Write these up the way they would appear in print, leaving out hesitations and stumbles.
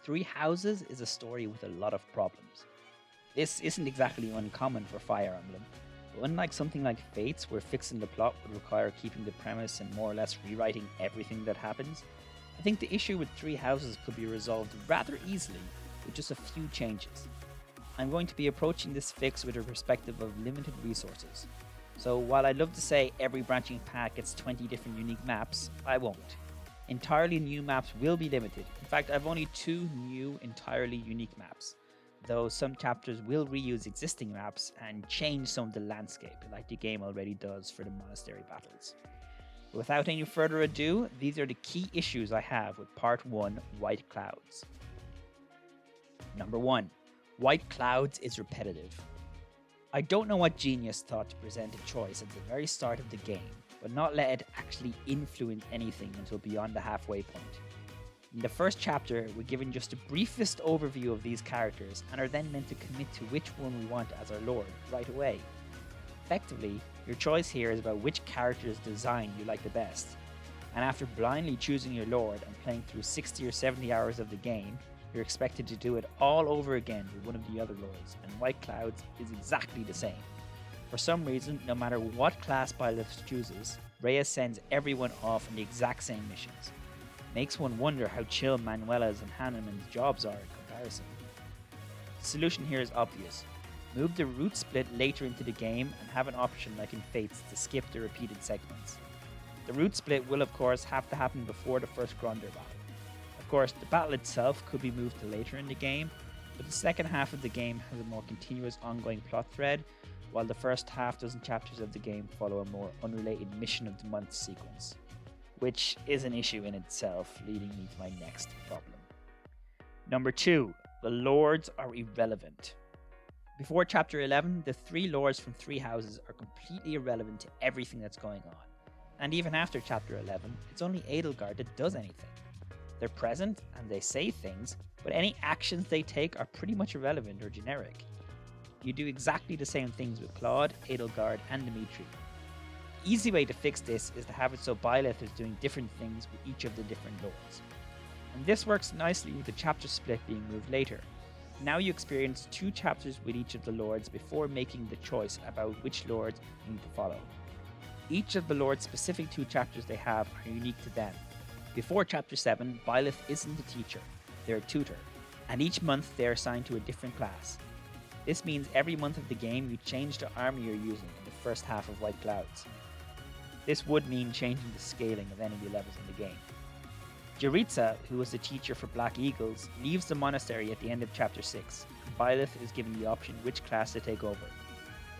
Three Houses is a story with a lot of problems. This isn't exactly uncommon for Fire Emblem, but unlike something like Fates, where fixing the plot would require keeping the premise and more or less rewriting everything that happens, I think the issue with Three Houses could be resolved rather easily with just a few changes. I'm going to be approaching this fix with a perspective of limited resources. So while I'd love to say every branching path gets 20 different unique maps, I won't. Entirely new maps will be limited. In fact, I've only two new entirely unique maps, though some chapters will reuse existing maps and change some of the landscape, like the game already does for the monastery battles. Without any further ado, these are the key issues I have with Part 1 White Clouds. Number 1. White Clouds is repetitive. I don't know what genius thought to present a choice at the very start of the game, but not let it actually influence anything until beyond the halfway point. In the first chapter, we're given just the briefest overview of these characters and are then meant to commit to which one we want as our lord right away. Effectively, your choice here is about which character's design you like the best, and after blindly choosing your lord and playing through 60 or 70 hours of the game, you're expected to do it all over again with one of the other lords, and White Clouds is exactly the same. For some reason, no matter what class Byleth chooses, Rhea sends everyone off on the exact same missions. Makes one wonder how chill Manuela's and Hanneman's jobs are in comparison. The solution here is obvious. Move the route split later into the game and have an option like in Fates to skip the repeated segments. The route split will of course have to happen before the first Gronder battle. Of course, the battle itself could be moved to later in the game, but the second half of the game has a more continuous ongoing plot thread, while the first half dozen chapters of the game follow a more unrelated mission of the month sequence, which is an issue in itself, leading me to my next problem. Number 2. The lords are irrelevant. Before chapter 11, the three lords from Three Houses are completely irrelevant to everything that's going on. And even after chapter 11, it's only Edelgard that does anything. They're present and they say things, but any actions they take are pretty much irrelevant or generic. You do exactly the same things with Claude, Edelgard, and Dimitri. The easy way to fix this is to have it so Byleth is doing different things with each of the different lords. And this works nicely with the chapter split being moved later. Now you experience 2 chapters with each of the lords before making the choice about which lords you need to follow. Each of the lords' specific 2 chapters they have are unique to them. Before chapter 7, Byleth isn't a teacher, they're a tutor, and each month they are assigned to a different class. This means every month of the game you change the army you're using in the first half of White Clouds. This would mean changing the scaling of enemy levels in the game. Jaritza, who was the teacher for Black Eagles, leaves the monastery at the end of chapter 6, and Byleth is given the option which class to take over.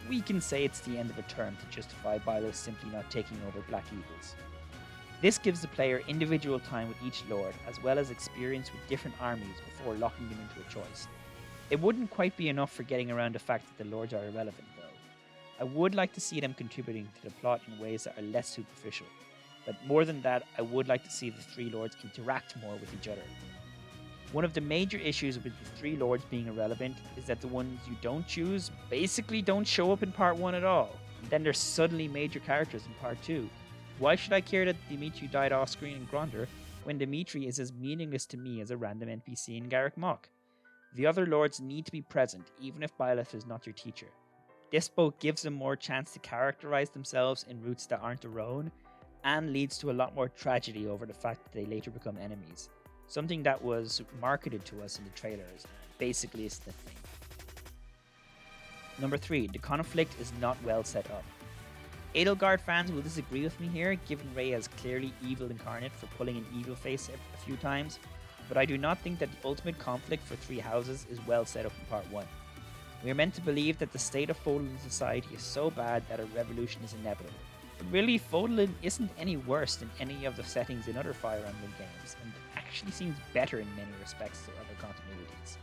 We can say it's the end of a term to justify Byleth simply not taking over Black Eagles. This gives the player individual time with each lord, as well as experience with different armies before locking them into a choice. It wouldn't quite be enough for getting around the fact that the lords are irrelevant, though. I would like to see them contributing to the plot in ways that are less superficial, but more than that, I would like to see the 3 lords interact more with each other. One of the major issues with the 3 lords being irrelevant is that the ones you don't choose basically don't show up in part 1 at all, and then they're suddenly major characters in part 2. Why should I care that Dimitri died off screen in Gronder when Dimitri is as meaningless to me as a random NPC in Garrick Mach? The other lords need to be present, even if Byleth is not your teacher. This both gives them more chance to characterize themselves in routes that aren't their own, and leads to a lot more tragedy over the fact that they later become enemies. Something that was marketed to us in the trailers, basically is the thing. Number 3, the conflict is not well set up. Edelgard fans will disagree with me here, given Rhea is clearly evil incarnate for pulling an evil face a few times, but I do not think that the ultimate conflict for Three Houses is well set up in part 1. We are meant to believe that the state of Fodlan society is so bad that a revolution is inevitable. But really, Fodlan isn't any worse than any of the settings in other Fire Emblem games, and actually seems better in many respects to other continuities.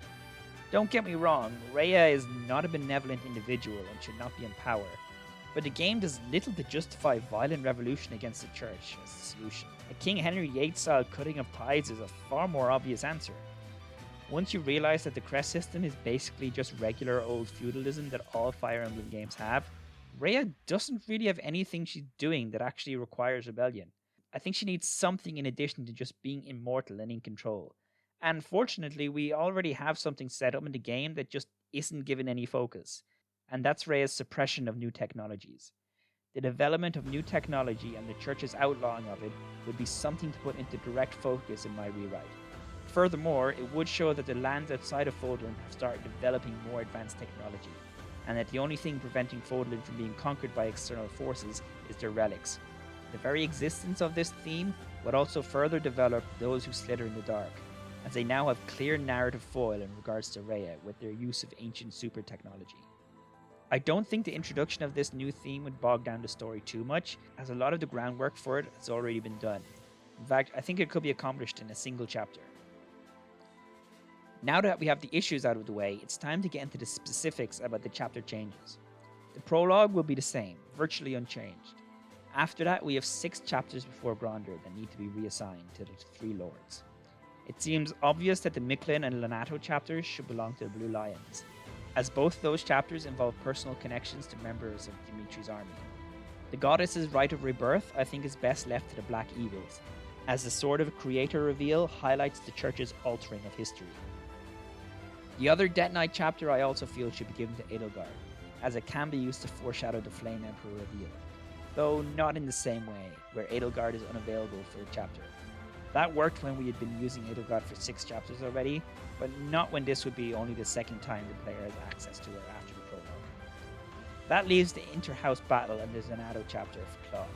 Don't get me wrong, Rhea is not a benevolent individual and should not be in power, but the game does little to justify violent revolution against the church as a solution. A King Henry VIII style cutting of ties is a far more obvious answer. Once you realize that the crest system is basically just regular old feudalism that all Fire Emblem games have, Rhea doesn't really have anything she's doing that actually requires rebellion. I think she needs something in addition to just being immortal and in control. And fortunately, we already have something set up in the game that just isn't given any focus, and that's Rhea's suppression of new technologies. The development of new technology and the church's outlawing of it would be something to put into direct focus in my rewrite. Furthermore, it would show that the lands outside of Fodlan have started developing more advanced technology, and that the only thing preventing Fodlan from being conquered by external forces is their relics. The very existence of this theme would also further develop those who slither in the dark, as they now have clear narrative foil in regards to Rhea with their use of ancient super technology. I don't think the introduction of this new theme would bog down the story too much, as a lot of the groundwork for it has already been done. In fact, I think it could be accomplished in a single chapter. Now that we have the issues out of the way, it's time to get into the specifics about the chapter changes. The prologue will be the same, virtually unchanged. After that, we have 6 chapters before Gronder that need to be reassigned to the 3 lords. It seems obvious that the Micklin and Lonato chapters should belong to the Blue Lions, as both those chapters involve personal connections to members of Dimitri's army. The goddess's rite of rebirth, I think, is best left to the Black Eagles, as the Sword of Creator reveal highlights the church's altering of history. The other Death Knight chapter I also feel should be given to Edelgard, as it can be used to foreshadow the Flame Emperor reveal, though not in the same way, where Edelgard is unavailable for a chapter. That worked when we had been using Edelgard for 6 chapters already, but not when this would be only the second time the player has access to her after the prologue. That leaves the Interhouse battle and the Zonato chapter for Claude.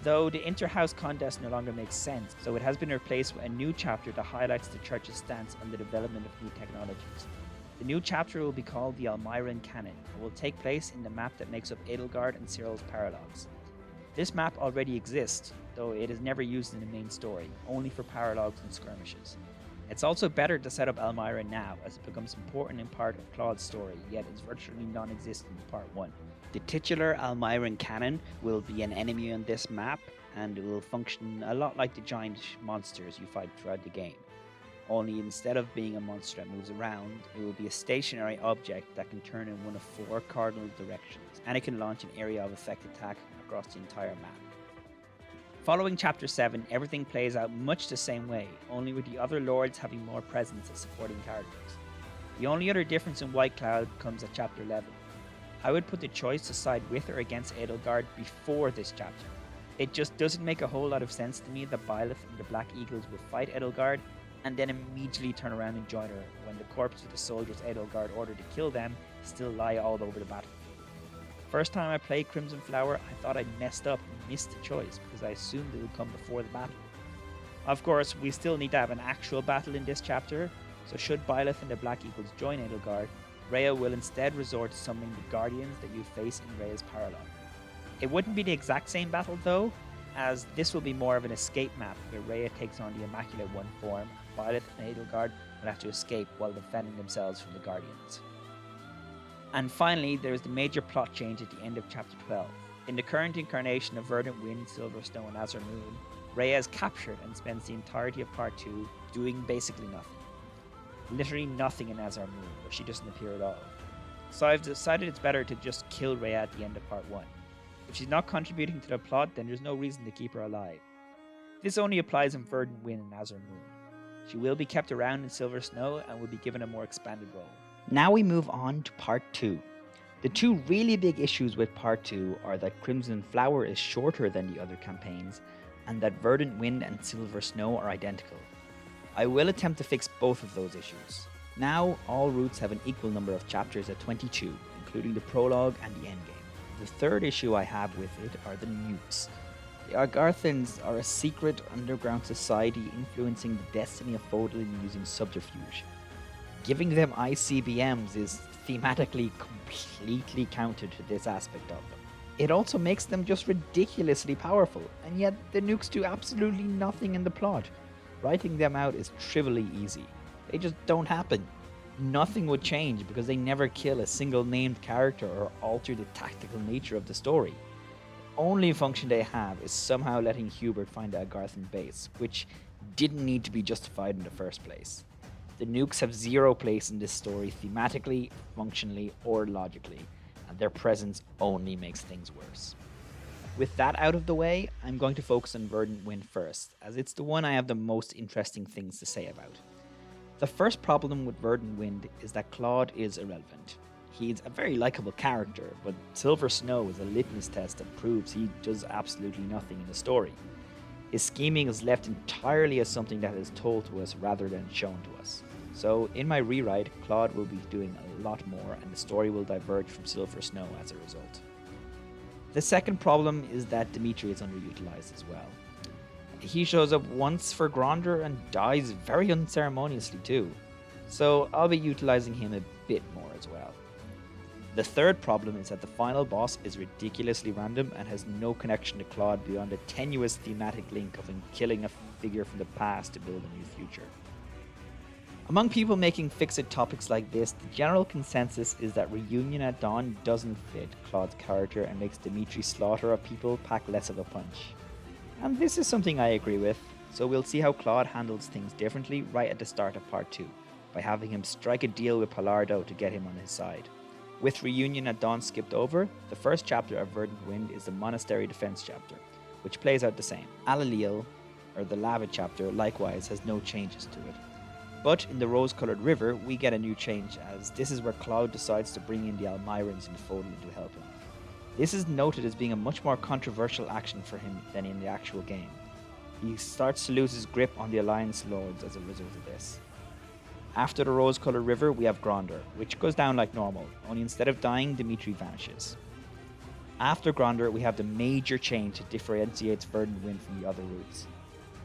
Though the Interhouse contest no longer makes sense, so it has been replaced with a new chapter that highlights the church's stance on the development of new technologies. The new chapter will be called the Almiran Canon and will take place in the map that makes up Edelgard and Cyril's Paralogs. This map already exists, though it is never used in the main story, only for paralogs and skirmishes. It's also better to set up Almira now, as it becomes important in part of Claude's story, yet is virtually non-existent in part 1. The titular Almiran Cannon will be an enemy on this map, and it will function a lot like the giant monsters you fight throughout the game. Only instead of being a monster that moves around, it will be a stationary object that can turn in one of 4 cardinal directions, and it can launch an area of effect attack across the entire map. Following Chapter 7, everything plays out much the same way, only with the other lords having more presence as supporting characters. The only other difference in White Cloud comes at Chapter 11. I would put the choice to side with or against Edelgard before this chapter. It just doesn't make a whole lot of sense to me that Byleth and the Black Eagles will fight Edelgard and then immediately turn around and join her when the corpses of the soldiers Edelgard ordered to kill them still lie all over the battlefield. First time I played Crimson Flower, I thought I'd messed up and missed the choice because I assumed it would come before the battle. Of course, we still need to have an actual battle in this chapter, so should Byleth and the Black Eagles join Edelgard, Rhea will instead resort to summoning the Guardians that you face in Rhea's Paralogue. It wouldn't be the exact same battle though, as this will be more of an escape map where Rhea takes on the Immaculate One form, and Byleth and Edelgard will have to escape while defending themselves from the Guardians. And finally, there is the major plot change at the end of Chapter 12. In the current incarnation of Verdant Wind, Silver Snow, and Azar Moon, Rhea is captured and spends the entirety of Part 2 doing basically nothing. Literally nothing in Azar Moon, where she doesn't appear at all. So I've decided it's better to just kill Rhea at the end of Part 1. If she's not contributing to the plot, then there's no reason to keep her alive. This only applies in Verdant Wind and Azar Moon. She will be kept around in Silver Snow and will be given a more expanded role. Now we move on to Part 2. The 2 really big issues with Part 2 are that Crimson Flower is shorter than the other campaigns, and that Verdant Wind and Silver Snow are identical. I will attempt to fix both of those issues. Now, all routes have an equal number of chapters at 22, including the prologue and the endgame. The third issue I have with it are the nukes. The Argarthans are a secret underground society influencing the destiny of Fodlan using subterfuge. Giving them ICBMs is thematically completely counter to this aspect of them. It also makes them just ridiculously powerful, and yet the nukes do absolutely nothing in the plot. Writing them out is trivially easy. They just don't happen. Nothing would change because they never kill a single named character or alter the tactical nature of the story. The only function they have is somehow letting Hubert find the Agarthan base, which didn't need to be justified in the first place. The nukes have zero place in this story thematically, functionally, or logically, and their presence only makes things worse. With that out of the way, I'm going to focus on Verdant Wind first, as it's the one I have the most interesting things to say about. The first problem with Verdant Wind is that Claude is irrelevant. He's a very likable character, but Silver Snow is a litmus test that proves he does absolutely nothing in the story. His scheming is left entirely as something that is told to us rather than shown to us. So, in my rewrite, Claude will be doing a lot more, and the story will diverge from Silver Snow as a result. The second problem is that Dimitri is underutilized as well. He shows up once for Gronder and dies very unceremoniously too, so I'll be utilizing him a bit more as well. The third problem is that the final boss is ridiculously random and has no connection to Claude beyond a tenuous thematic link of him killing a figure from the past to build a new future. Among people making fix-it topics like this, the general consensus is that Reunion at Dawn doesn't fit Claude's character and makes Dimitri's slaughter of people pack less of a punch. And this is something I agree with, so we'll see how Claude handles things differently right at the start of part 2, by having him strike a deal with Palardo to get him on his side. With Reunion at Dawn skipped over, the first chapter of Verdant Wind is the Monastery Defense chapter, which plays out the same. Alalil, or the Lava chapter, likewise has no changes to it. But in the Rose-Colored River, we get a new change, as this is where Cloud decides to bring in the Almirans and Fodlan to help him. This is noted as being a much more controversial action for him than in the actual game. He starts to lose his grip on the Alliance Lords as a result of this. After the Rose-Colored River, we have Gronder, which goes down like normal, only instead of dying, Dimitri vanishes. After Gronder, we have the major change that differentiates Verdant Wind from the other routes.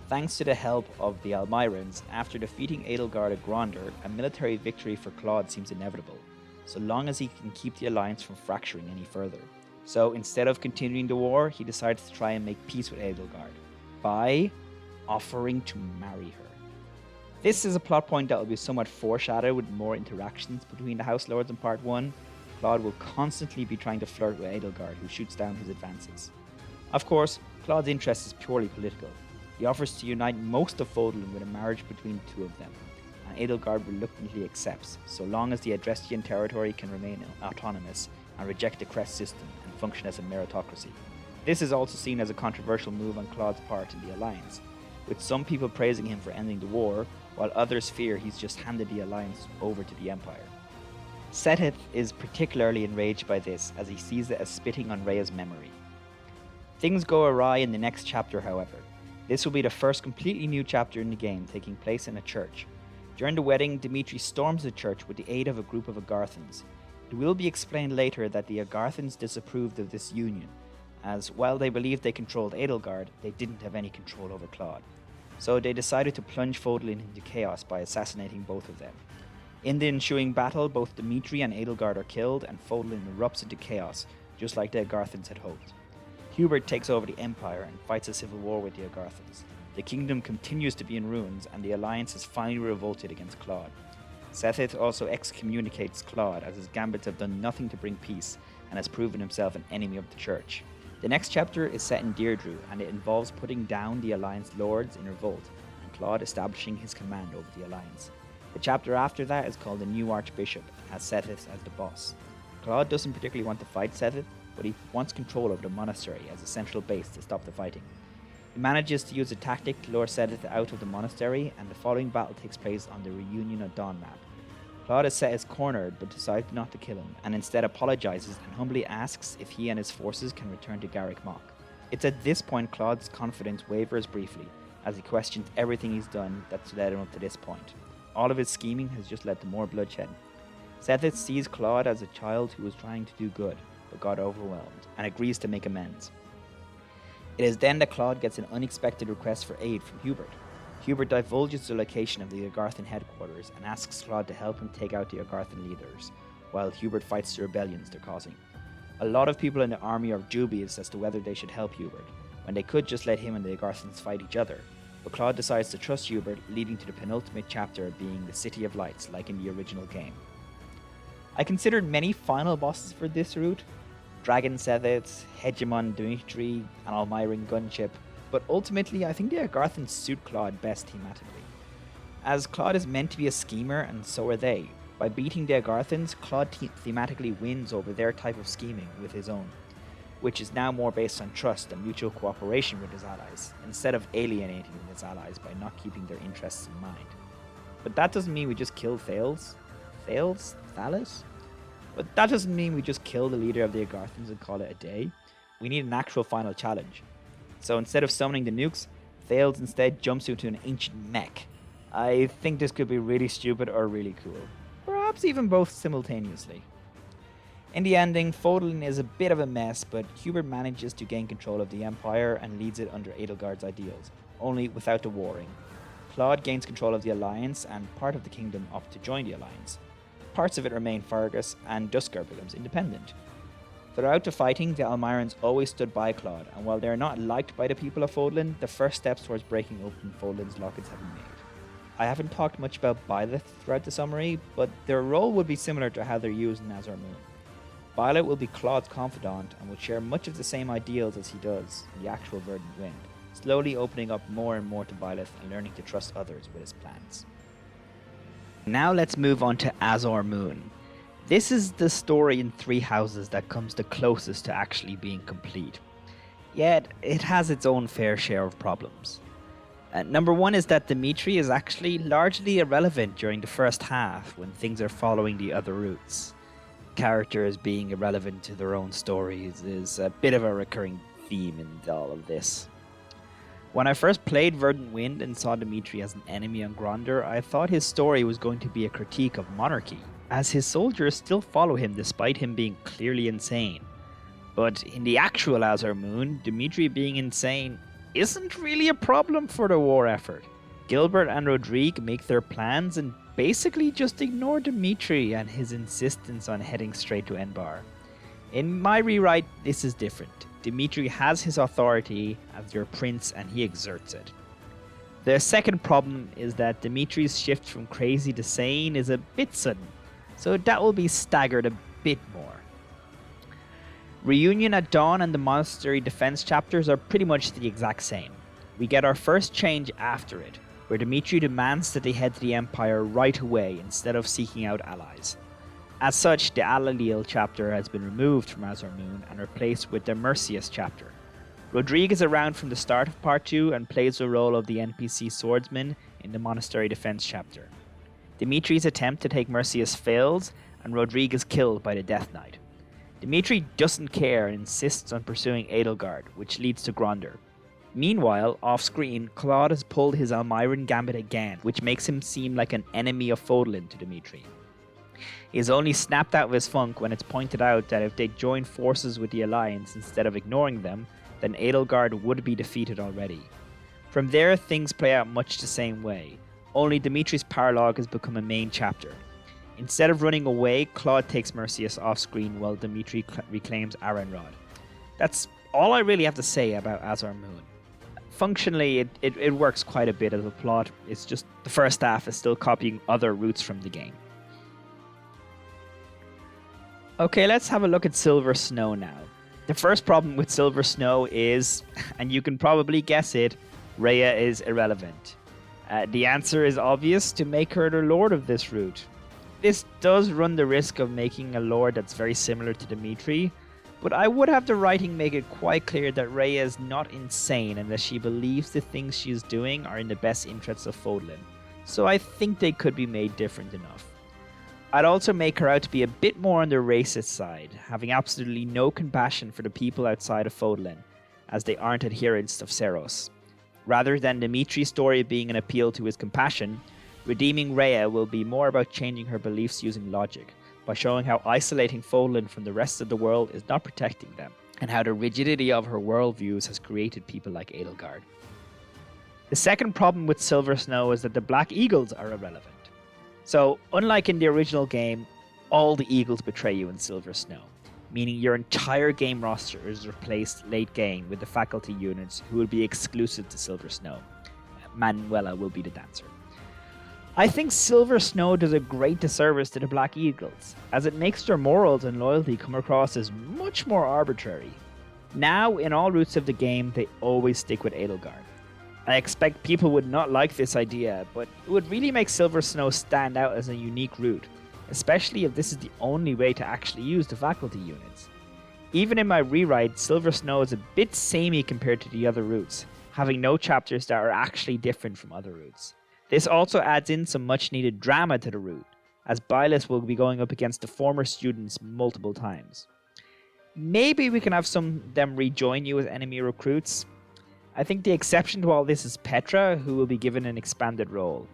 Thanks to the help of the Almirans, after defeating Edelgard at Gronder, a military victory for Claude seems inevitable, so long as he can keep the alliance from fracturing any further. So instead of continuing the war, he decides to try and make peace with Edelgard by offering to marry her. This is a plot point that will be somewhat foreshadowed with more interactions between the House Lords in Part 1. Claude will constantly be trying to flirt with Edelgard, who shoots down his advances. Of course, Claude's interest is purely political. He offers to unite most of Fodlan with a marriage between the two of them, and Edelgard reluctantly accepts, so long as the Adrestian territory can remain autonomous and reject the Crest system and function as a meritocracy. This is also seen as a controversial move on Claude's part in the Alliance, with some people praising him for ending the war, while others fear he's just handed the Alliance over to the Empire. Sethith is particularly enraged by this, as he sees it as spitting on Rhea's memory. Things go awry in the next chapter, however. This will be the first completely new chapter in the game, taking place in a church. During the wedding, Dimitri storms the church with the aid of a group of Agarthans. It will be explained later that the Agarthans disapproved of this union, as while they believed they controlled Edelgard, they didn't have any control over Claude. So they decided to plunge Fodlan into chaos by assassinating both of them. In the ensuing battle, both Dimitri and Edelgard are killed, and Fodlan erupts into chaos, just like the Agarthans had hoped. Hubert takes over the Empire and fights a civil war with the Agarthans. The kingdom continues to be in ruins, and the Alliance has finally revolted against Claude. Sethith also excommunicates Claude, as his gambits have done nothing to bring peace, and has proven himself an enemy of the Church. The next chapter is set in Deirdre, and it involves putting down the Alliance Lords in revolt, and Claude establishing his command over the Alliance. The chapter after that is called The New Archbishop, and has Sethith as the boss. Claude doesn't particularly want to fight Sethith, but he wants control of the monastery as a central base to stop the fighting. He manages to use a tactic to lure Sethith out of the monastery, and the following battle takes place on the Reunion at Dawn map. Claude is set as cornered, but decides not to kill him, and instead apologizes and humbly asks if he and his forces can return to Garrick Mach. It's at this point Claude's confidence wavers briefly, as he questions everything he's done that's led him up to this point. All of his scheming has just led to more bloodshed. Sethith sees Claude as a child who was trying to do good, but got overwhelmed, and agrees to make amends. It is then that Claude gets an unexpected request for aid from Hubert. Hubert divulges the location of the Agarthan headquarters and asks Claude to help him take out the Agarthan leaders, while Hubert fights the rebellions they're causing. A lot of people in the army are dubious as to whether they should help Hubert, when they could just let him and the Agarthans fight each other, but Claude decides to trust Hubert, leading to the penultimate chapter being the City of Lights, like in the original game. I considered many final bosses for this route: Dragon Sethith, Hegemon Dimitri, and Almiran Gunship, but ultimately I think the Agarthans suit Claude best thematically. As Claude is meant to be a schemer, and so are they. By beating the Agarthans, Claude thematically wins over their type of scheming with his own, which is now more based on trust and mutual cooperation with his allies, instead of alienating his allies by not keeping their interests in mind. But that doesn't mean we just kill Thales? Thales? But that doesn't mean we just kill the leader of the Agarthans and call it a day. We need an actual final challenge. So instead of summoning the nukes, Thales instead jumps into an ancient mech. I think this could be really stupid or really cool. Perhaps even both simultaneously. In the ending, Fodlan is a bit of a mess, but Hubert manages to gain control of the Empire and leads it under Edelgard's ideals, only without the warring. Claude gains control of the Alliance and part of the kingdom up to join the Alliance. Parts of it remain Fargus, and Duscar becomes independent. Throughout the fighting, the Almirans always stood by Claude, and while they are not liked by the people of Fodlan, the first steps towards breaking open Fodlan's lockets have been made. I haven't talked much about Byleth throughout the summary, but their role would be similar to how they're used in Azar Moon. Byleth will be Claude's confidant and will share much of the same ideals as he does in the actual Verdant Wind, slowly opening up more and more to Byleth and learning to trust others with his plans. Now let's move on to Azar Moon. This is the story in Three Houses that comes the closest to actually being complete. Yet, it has its own fair share of problems. Number one is that Dimitri is actually largely irrelevant during the first half when things are following the other routes. Characters being irrelevant to their own stories is a bit of a recurring theme in all of this. When I first played Verdant Wind and saw Dimitri as an enemy on Gronder, I thought his story was going to be a critique of monarchy, as his soldiers still follow him despite him being clearly insane. But in the actual Azar Moon, Dimitri being insane isn't really a problem for the war effort. Gilbert and Rodrigue make their plans and basically just ignore Dimitri and his insistence on heading straight to Enbar. In my rewrite, this is different. Dimitri has his authority as your prince and he exerts it. The second problem is that Dimitri's shift from crazy to sane is a bit sudden, so that will be staggered a bit more. Reunion at Dawn and the Monastery Defense chapters are pretty much the exact same. We get our first change after it, where Dimitri demands that they head to the Empire right away instead of seeking out allies. As such, the Alalil chapter has been removed from Azar Moon and replaced with the Mercius chapter. Rodrigue is around from the start of Part 2 and plays the role of the NPC swordsman in the Monastery Defense chapter. Dimitri's attempt to take Mercius fails, and Rodrigue is killed by the Death Knight. Dimitri doesn't care and insists on pursuing Edelgard, which leads to Gronder. Meanwhile, off-screen, Claude has pulled his Almiran gambit again, which makes him seem like an enemy of Fodlan to Dimitri. He is only snapped out of his funk when it's pointed out that if they join forces with the Alliance instead of ignoring them, then Edelgard would be defeated already. From there, things play out much the same way, only Dimitri's paralogue has become a main chapter. Instead of running away, Claude takes Mercius off-screen while Dimitri reclaims Arenrod. That's all I really have to say about Azar Moon. Functionally, it works quite a bit as a plot, it's just the first half is still copying other routes from the game. Okay, let's have a look at Silver Snow now. The first problem with Silver Snow is, and you can probably guess it, Rhea is irrelevant. The answer is obvious: to make her the lord of this route. This does run the risk of making a lord that's very similar to Dimitri, but I would have the writing make it quite clear that Rhea is not insane and that she believes the things she's doing are in the best interests of Fodlan, so I think they could be made different enough. I'd also make her out to be a bit more on the racist side, having absolutely no compassion for the people outside of Fodlan, as they aren't adherents of Seros. Rather than Dimitri's story being an appeal to his compassion, redeeming Rhea will be more about changing her beliefs using logic, by showing how isolating Fodlan from the rest of the world is not protecting them, and how the rigidity of her worldviews has created people like Edelgard. The second problem with Silver Snow is that the Black Eagles are irrelevant. So, unlike in the original game, all the Eagles betray you in Silver Snow, meaning your entire game roster is replaced late game with the faculty units who will be exclusive to Silver Snow. Manuela will be the dancer. I think Silver Snow does a great disservice to the Black Eagles, as it makes their morals and loyalty come across as much more arbitrary. Now, in all routes of the game, they always stick with Edelgard. I expect people would not like this idea, but it would really make Silver Snow stand out as a unique route, especially if this is the only way to actually use the faculty units. Even in my rewrite, Silver Snow is a bit samey compared to the other routes, having no chapters that are actually different from other routes. This also adds in some much needed drama to the route, as Byleth will be going up against the former students multiple times. Maybe we can have some of them rejoin you as enemy recruits. I think the exception to all this is Petra, who will be given an expanded role.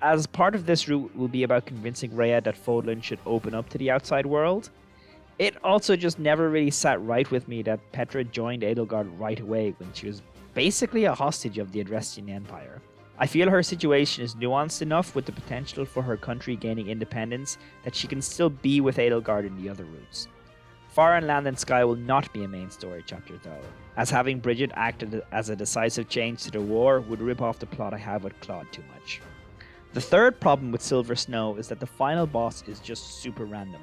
As part of this route will be about convincing Rhea that Fodlan should open up to the outside world. It also just never really sat right with me that Petra joined Edelgard right away when she was basically a hostage of the Adrestian Empire. I feel her situation is nuanced enough with the potential for her country gaining independence that she can still be with Edelgard in the other routes. Fire and Land and Sky will not be a main story chapter though, as having Bridget act as a decisive change to the war would rip off the plot I have with Claude too much. The third problem with Silver Snow is that the final boss is just super random.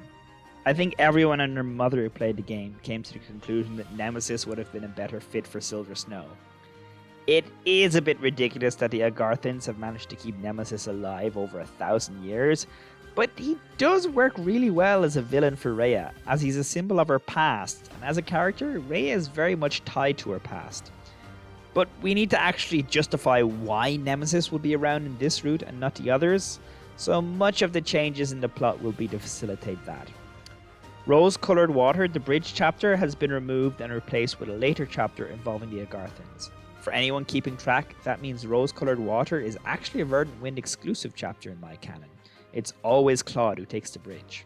I think everyone and their mother who played the game came to the conclusion that Nemesis would have been a better fit for Silver Snow. It is a bit ridiculous that the Agarthans have managed to keep Nemesis alive over 1,000 years, but he does work really well as a villain for Rhea, as he's a symbol of her past, and as a character, Rhea is very much tied to her past. But we need to actually justify why Nemesis will be around in this route and not the others, so much of the changes in the plot will be to facilitate that. Rose-Colored Water, the bridge chapter, has been removed and replaced with a later chapter involving the Agarthans. For anyone keeping track, that means Rose-Colored Water is actually a Verdant Wind exclusive chapter in my canon. It's always Claude who takes the bridge.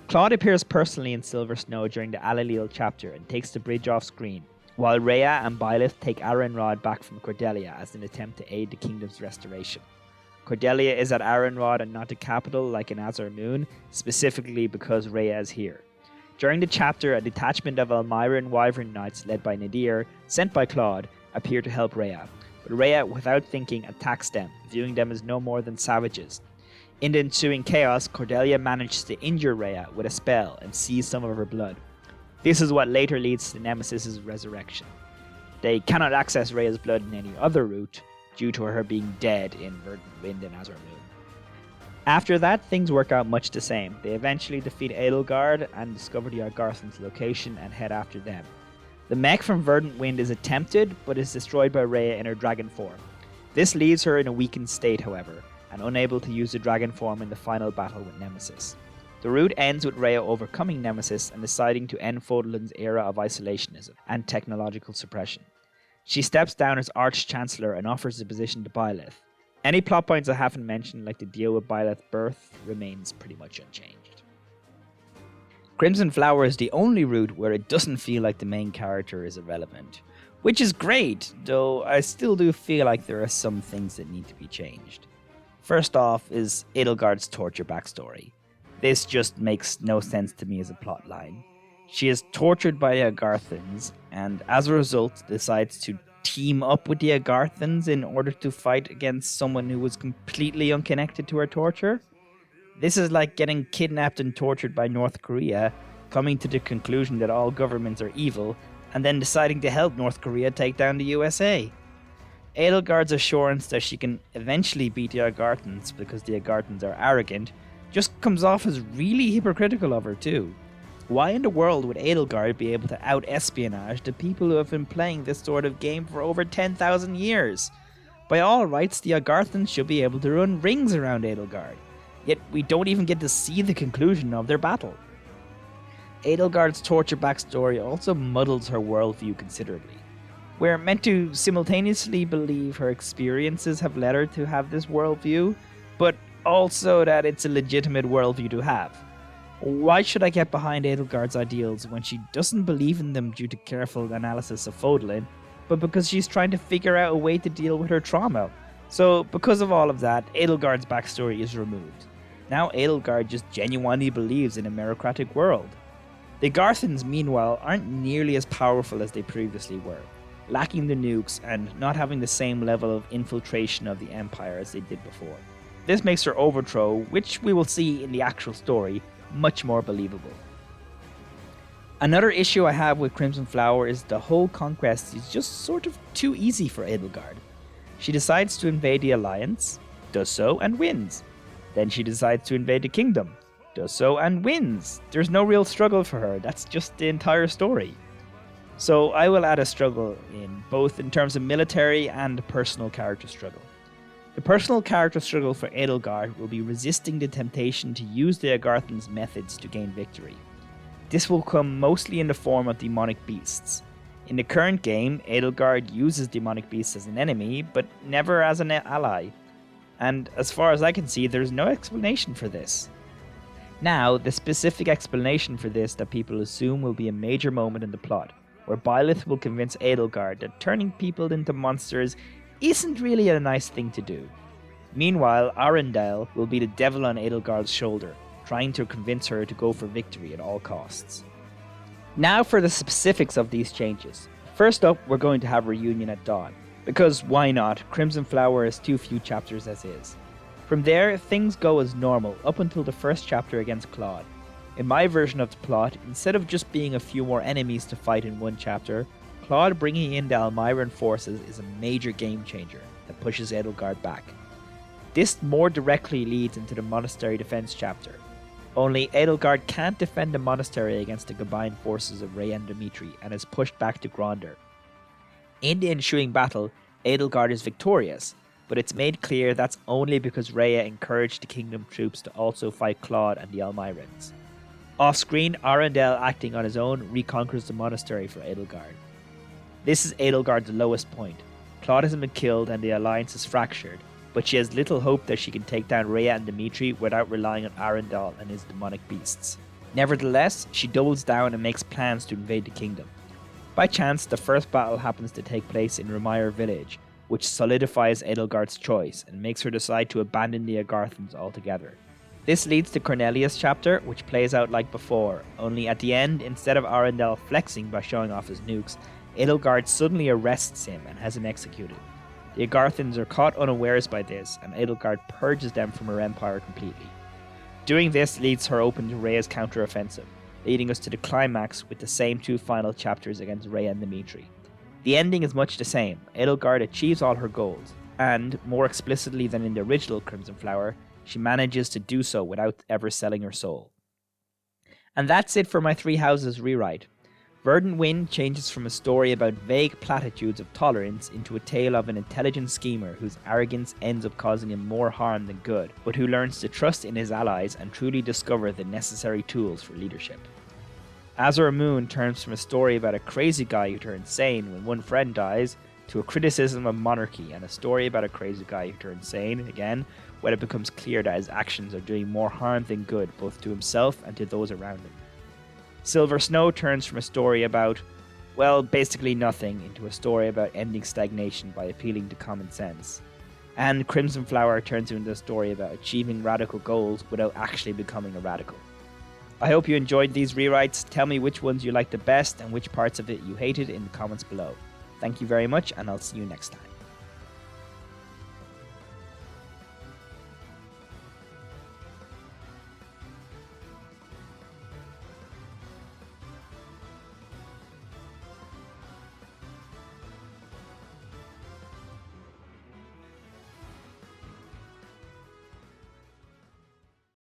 Claude appears personally in Silver Snow during the Alaleel chapter and takes the bridge off screen, while Rhea and Byleth take Arenrod back from Cordelia as an attempt to aid the kingdom's restoration. Cordelia is at Arenrod and not the capital like in Azar Moon, specifically because Rhea is here. During the chapter, a detachment of Elmyran Wyvern Knights led by Nadir, sent by Claude, appear to help Rhea. But Rhea, without thinking, attacks them, viewing them as no more than savages. In the ensuing chaos, Cordelia manages to injure Rhea with a spell and seize some of her blood. This is what later leads to Nemesis' resurrection. They cannot access Rhea's blood in any other route, due to her being dead in Verdant Wind and Azar Moon. After that, things work out much the same. They eventually defeat Edelgard and discover the Agarthan's location and head after them. The mech from Verdant Wind is attempted, but is destroyed by Rhea in her dragon form. This leaves her in a weakened state, however, and unable to use the dragon form in the final battle with Nemesis. The route ends with Rhea overcoming Nemesis and deciding to end Fodlan's era of isolationism and technological suppression. She steps down as Arch-Chancellor and offers the position to Byleth. Any plot points I haven't mentioned, like the deal with Byleth's birth, remains pretty much unchanged. Crimson Flower is the only route where it doesn't feel like the main character is irrelevant, which is great, though I still do feel like there are some things that need to be changed. First off is Edelgard's torture backstory. This just makes no sense to me as a plotline. She is tortured by the Agarthans, and as a result decides to team up with the Agarthans in order to fight against someone who was completely unconnected to her torture. This is like getting kidnapped and tortured by North Korea, coming to the conclusion that all governments are evil, and then deciding to help North Korea take down the USA. Edelgard's assurance that she can eventually beat the Agarthans because the Agarthans are arrogant just comes off as really hypocritical of her too. Why in the world would Edelgard be able to out-espionage the people who have been playing this sort of game for over 10,000 years? By all rights, the Agarthans should be able to run rings around Edelgard, yet we don't even get to see the conclusion of their battle. Edelgard's torture backstory also muddles her worldview considerably. We're meant to simultaneously believe her experiences have led her to have this worldview, but also that it's a legitimate worldview to have. Why should I get behind Edelgard's ideals when she doesn't believe in them due to careful analysis of Fodlan, but because she's trying to figure out a way to deal with her trauma? So, because of all of that, Edelgard's backstory is removed. Now Edelgard just genuinely believes in a meritocratic world. The Agarthans, meanwhile, aren't nearly as powerful as they previously were, lacking the nukes and not having the same level of infiltration of the Empire as they did before. This makes her overthrow, which we will see in the actual story, much more believable. Another issue I have with Crimson Flower is the whole conquest is just sort of too easy for Edelgard. She decides to invade the Alliance, does so and wins. Then she decides to invade the Kingdom, does so and wins. There's no real struggle for her, that's just the entire story. So I will add a struggle in, both in terms of military and personal character struggle. The personal character struggle for Edelgard will be resisting the temptation to use the Agarthan's methods to gain victory. This will come mostly in the form of demonic beasts. In the current game, Edelgard uses demonic beasts as an enemy, but never as an ally. And as far as I can see, there's no explanation for this. Now, the specific explanation for this that people assume will be a major moment in the plot, where Byleth will convince Edelgard that turning people into monsters isn't really a nice thing to do. Meanwhile, Arundel will be the devil on Edelgard's shoulder, trying to convince her to go for victory at all costs. Now for the specifics of these changes. First up, we're going to have Reunion at Dawn, because why not? Crimson Flower is too few chapters as is. From there, things go as normal up until the first chapter against Claude. In my version of the plot, instead of just being a few more enemies to fight in one chapter, Claude bringing in the Almyran forces is a major game changer that pushes Edelgard back. This more directly leads into the Monastery Defense chapter. Only Edelgard can't defend the monastery against the combined forces of Rhea and Dimitri and is pushed back to Gronder. In the ensuing battle, Edelgard is victorious, but it's made clear that's only because Rhea encouraged the kingdom troops to also fight Claude and the Almyrans. Off-screen, Arundel, acting on his own, reconquers the monastery for Edelgard. This is Edelgard's lowest point. Claude hasn't been killed and the alliance is fractured, but she has little hope that she can take down Rhea and Dimitri without relying on Arundel and his demonic beasts. Nevertheless, she doubles down and makes plans to invade the kingdom. By chance, the first battle happens to take place in Remire village, which solidifies Edelgard's choice and makes her decide to abandon the Agarthans altogether. This leads to Cornelius' chapter, which plays out like before, only at the end, instead of Arundel flexing by showing off his nukes, Edelgard suddenly arrests him and has him executed. The Agarthans are caught unawares by this, and Edelgard purges them from her empire completely. Doing this leads her open to Rhea's counter-offensive, leading us to the climax with the same two final chapters against Rhea and Dimitri. The ending is much the same. Edelgard achieves all her goals, and, more explicitly than in the original Crimson Flower, she manages to do so without ever selling her soul. And that's it for my Three Houses rewrite. Verdant Wind changes from a story about vague platitudes of tolerance into a tale of an intelligent schemer whose arrogance ends up causing him more harm than good, but who learns to trust in his allies and truly discover the necessary tools for leadership. Azar Moon turns from a story about a crazy guy who turns sane when one friend dies, to a criticism of monarchy and a story about a crazy guy who turns sane, again, when it becomes clear that his actions are doing more harm than good both to himself and to those around him. Silver Snow turns from a story about, well, basically nothing, into a story about ending stagnation by appealing to common sense. And Crimson Flower turns into a story about achieving radical goals without actually becoming a radical. I hope you enjoyed these rewrites. Tell me which ones you liked the best and which parts of it you hated in the comments below. Thank you very much, and I'll see you next time.